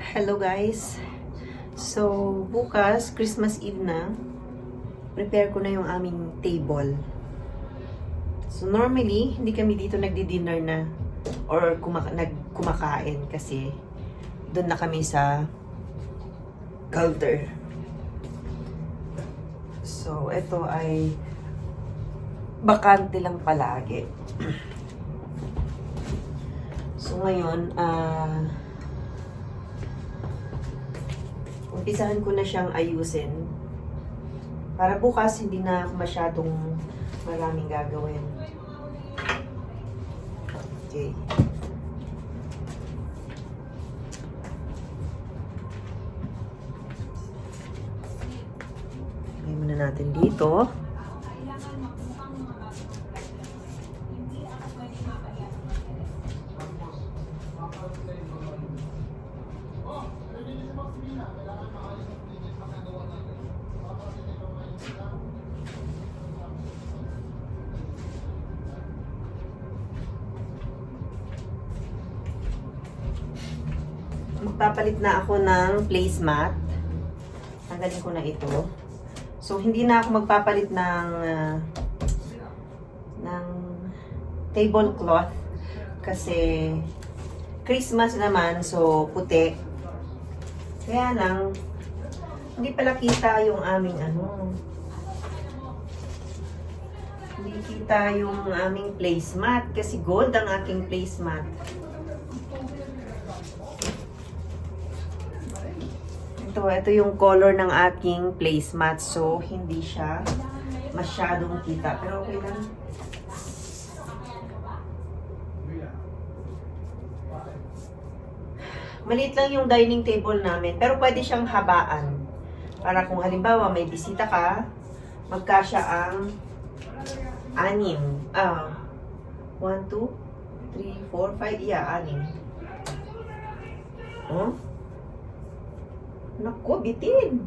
Hello guys. So, bukas, Christmas Eve na. Prepare ko na yung aming table. So, normally, hindi kami dito nagdi-dinner na or kumakain kasi doon na kami sa Calder. So, ito ay bakante lang palagi. So, ngayon, umpisahan ko na siyang ayusin. Para bukas, hindi na masyadong maraming gagawin. Okay. Lagay muna natin dito. Magpapalit na ako ng placemat. Tanggalin ko na ito. So, hindi na ako magpapalit ng tablecloth kasi Christmas naman, so puti. Kaya lang, hindi pala kita yung aming hindi kita yung aming placemat kasi gold ang aking placemat. Ito yung color ng aking placemat. So, hindi siya masyadong kita. Pero okay lang. Maliit lang yung dining table namin. Pero pwede siyang habaan. Para kung halimbawa may bisita ka, magkasya ang 6. 1, 2, 3, 4, 5. Yeah, 6. Oh? Naku, bitin.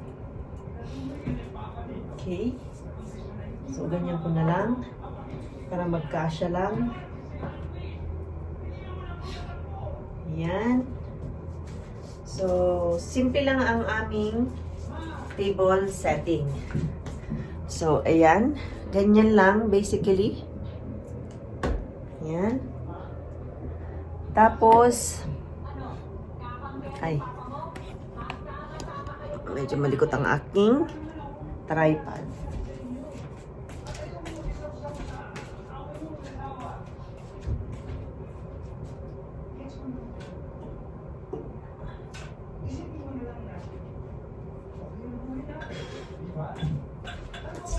Okay. So, ganyan ko na lang. Para magkasya lang. Yan. So, simple lang ang aming table setting. So, ayan. Ganyan lang, basically. Yan. Tapos, medyo malikot ang aking tripod.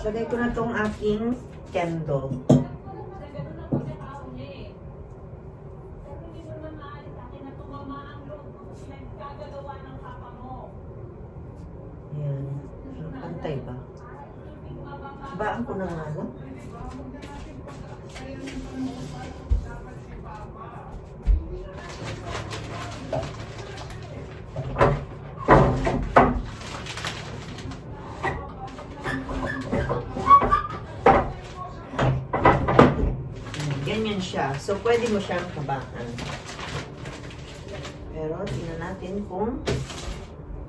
Lagay ko na tong aking candle. Yan. Pantay ba? Baan ko na nga lang. Ganyan siya. So, pwede mo siyang kabakan. Pero, tingnan natin kung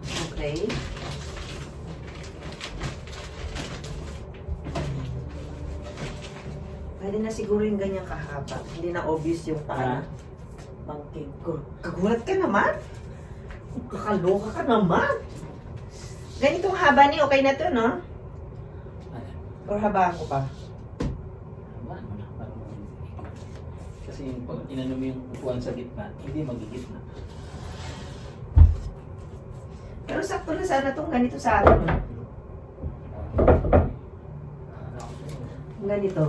okay. Pwede na siguro yung ganyang kahaba. Hindi na obvious yung paa. Bangking ko. Kagulat ka naman? Kakaloka ka naman. Ganitong haba ni okay na to, no? Or habaan ko pa? Kasi pag inano mo yung upuan sa gitna, hindi magigitna. Pero sakto na sana itong ganito sa atin. Ganito.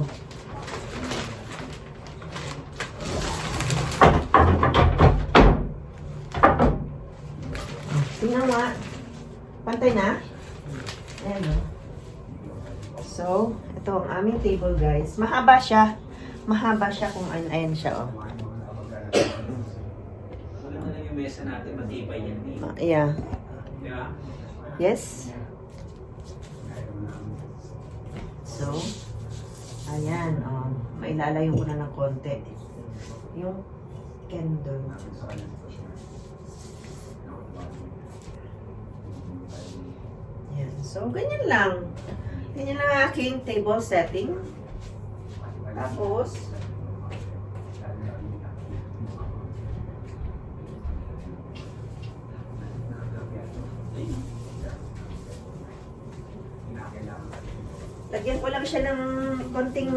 Tingnan mo. Pantay na? Ayan o. So, ito ang aming table guys. Mahaba siya. Mahaba siya kung ayan siya o. Wala na lang yung mesa natin, matibay yan. Yeah. Di ba? Yes. So, ayan o. Mailalayo ko na ng konti. Yung candle. Yan. So, ganyan lang. Ganyan lang ang aking table setting. Tapos, lagyan ko lang siya ng konting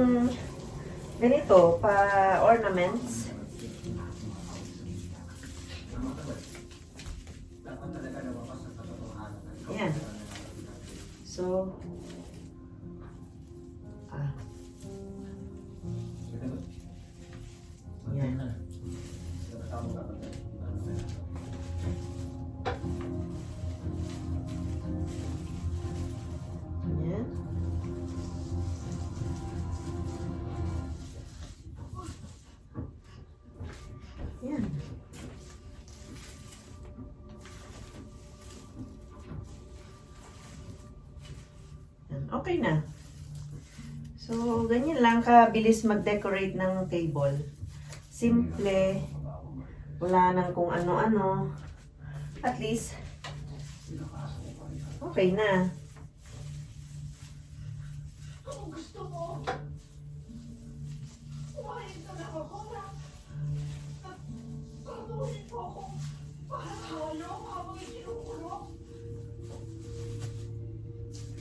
ganito, pa ornaments. Ayan. So, Ayan. Ayan. Ayan. Okay na. So, ganyan lang kabilis mag-decorate ng table. Simple. Wala nang kung ano-ano. At least, okay na. Kung gusto mo, kumain ka na ako na at kartuhin mo akong pahalalo habang ikinukulong.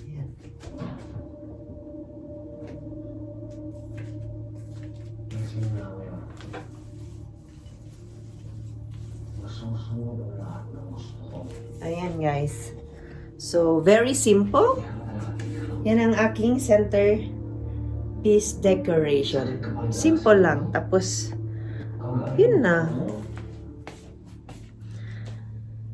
Ayan. Ayan guys. So, very simple. Yan ang aking center piece decoration. Simple lang. Tapos, yun na.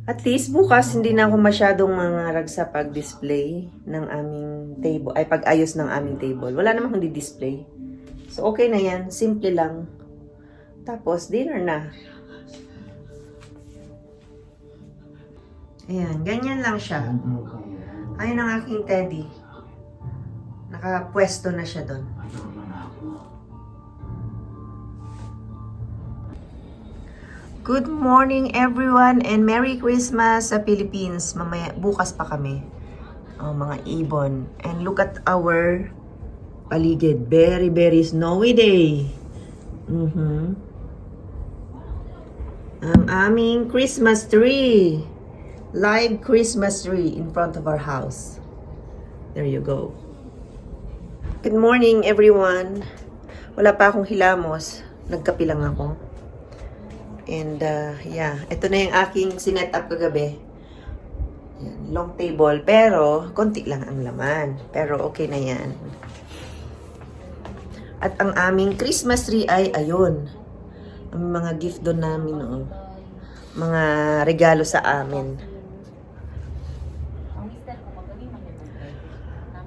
At least bukas hindi na ako masyadong mangarag sa pag-display ng aming table, ay pag-ayos ng aming table. Wala namang hindi display. So okay na yan, simple lang. Tapos dinner na. Ayan, ganyan lang siya. Ayun ang aking teddy. Nakapwesto na siya doon. Good morning everyone and Merry Christmas sa Philippines. Mamaya, bukas pa kami. Oh, mga ibon. And look at our paligid. Very, very snowy day. Ang aming Christmas tree. Live Christmas tree in front of our house. There you go. Good morning everyone. Wala pa akong hilamos. Nagkape lang ako. And, yeah. Ito na yung aking sinet up kagabi. Yan, long table. Pero, konti lang ang laman. Pero, okay na yan. At ang aming Christmas tree ay, ayun. Ang mga gift doon namin noon. Mga regalo sa amin.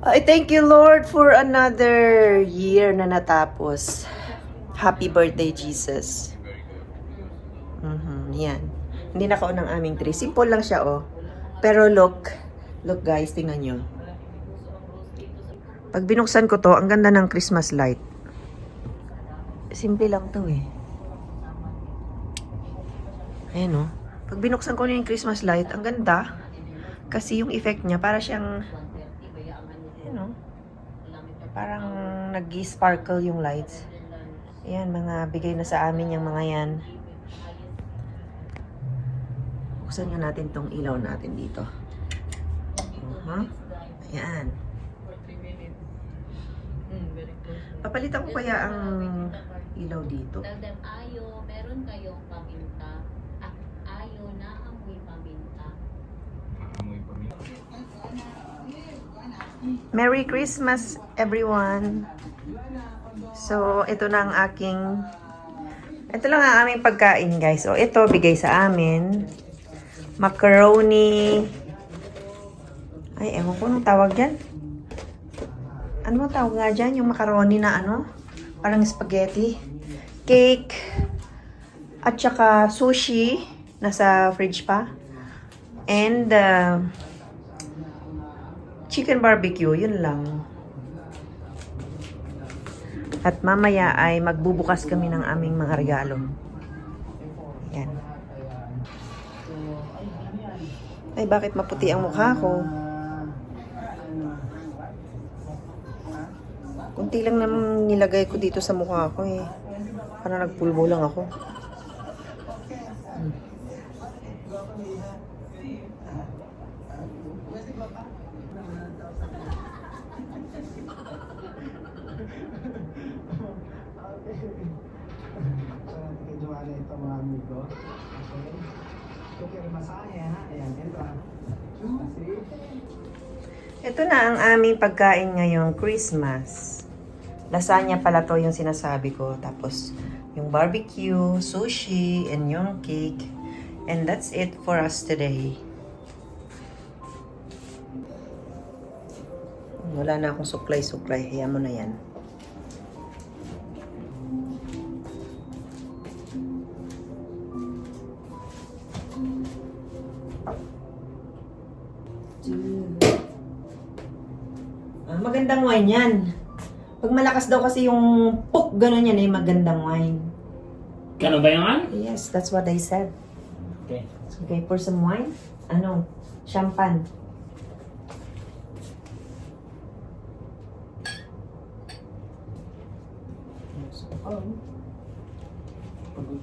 I thank you, Lord, for another year na natapos. Happy birthday, Jesus. Yan. Hindi nakaon ng aming tree. Simple lang siya, oh. Pero look guys, tingnan nyo. Pag binuksan ko to, ang ganda ng Christmas light. Simple lang to, eh. Ayan, oh. Pag binuksan ko yung Christmas light, ang ganda. Kasi yung effect niya, para siyang, ayan, oh. Parang nag-sparkle yung lights. Ayan, mga bigay na sa amin yung mga yan. Buksan nga natin tong ilaw natin dito. Ayan. Papalitan ko kaya ang ilaw dito. Dagdag ayo, meron kayong paminta. Ayo na amoy paminta. Merry Christmas, everyone! So, ito na ang aking... Ito lang ang aming pagkain, guys. O, ito, bigay sa amin. Macaroni. Ay, ewan ko nung tawag dyan. Ano mo tawag nga dyan? Yung macaroni na ano? Parang spaghetti. Cake. At saka sushi. Nasa fridge pa. And chicken barbecue. Yun lang. At mamaya ay magbubukas kami ng aming mga regalo. Yan. Ay, bakit maputi ang mukha ko? Kunti lang naman nilagay ko dito sa mukha ko eh. Parang nagpulbo lang ako. Kejuan ito mga amigo. Okay. Okay, masahe ha. Ayan, ito ha. Kasi, Ito na ang aming pagkain ngayong Christmas. Lasagna pala to yung sinasabi ko. Tapos, yung barbecue, sushi, and yung cake. And that's it for us today. Wala na akong suklay-suklay. Hayaan mo na yan. Magandang wine yan. Pag malakas daw kasi yung puk, gano'n yan eh, magandang wine. Kano ba yan? Yes, that's what I said. Okay. Okay, pour some wine. Ano? Champagne.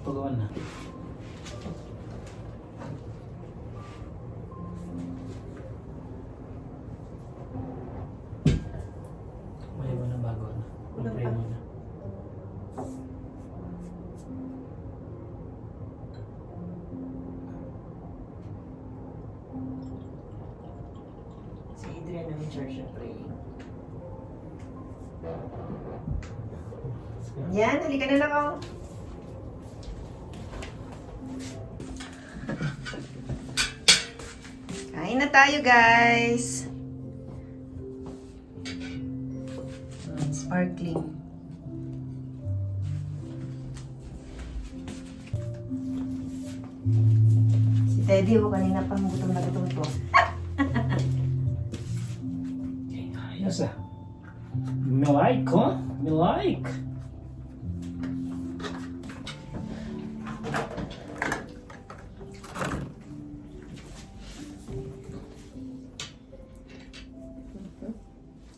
Pagawan na. May ba na bago na? Wala Pray pa. mo na. Si Adrian ang in charge of praying. Yan, halika na lang ako. Kain na tayo, guys. Sparkling. Si Teddy, kanina pang gutom na gutom to. Okay, ayos ah. Me like, huh? Me like.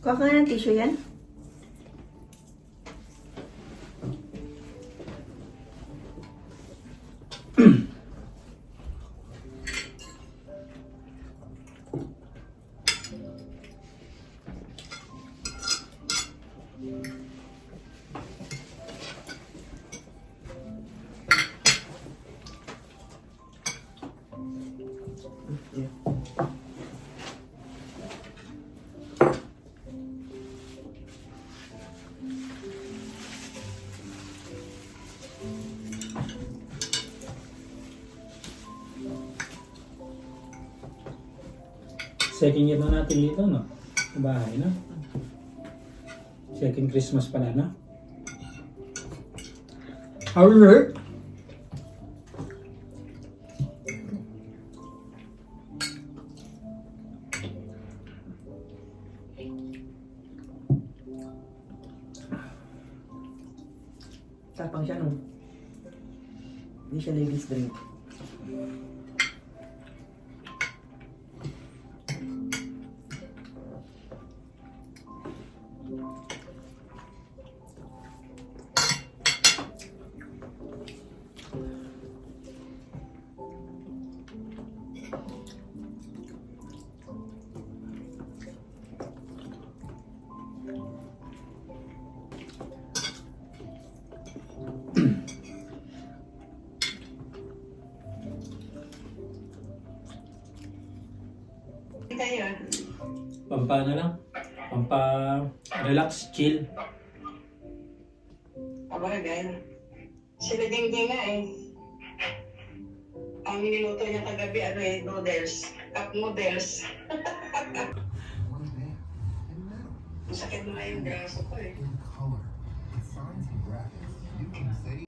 Kuha ka nga ng tissue yan. Second year na natin dito, no? Sa bahay, no? Second Christmas pala, no? How are you? Tapang siya, no? Hindi siya ladies drink. Kayo. Pampa na lang. Pampa relax, chill. Abagay. Sila Dingding nga eh. Ang niluto niya kagabi, ano eh, noodles. Cup noodles. Ang sakit na nga yung braso ko eh.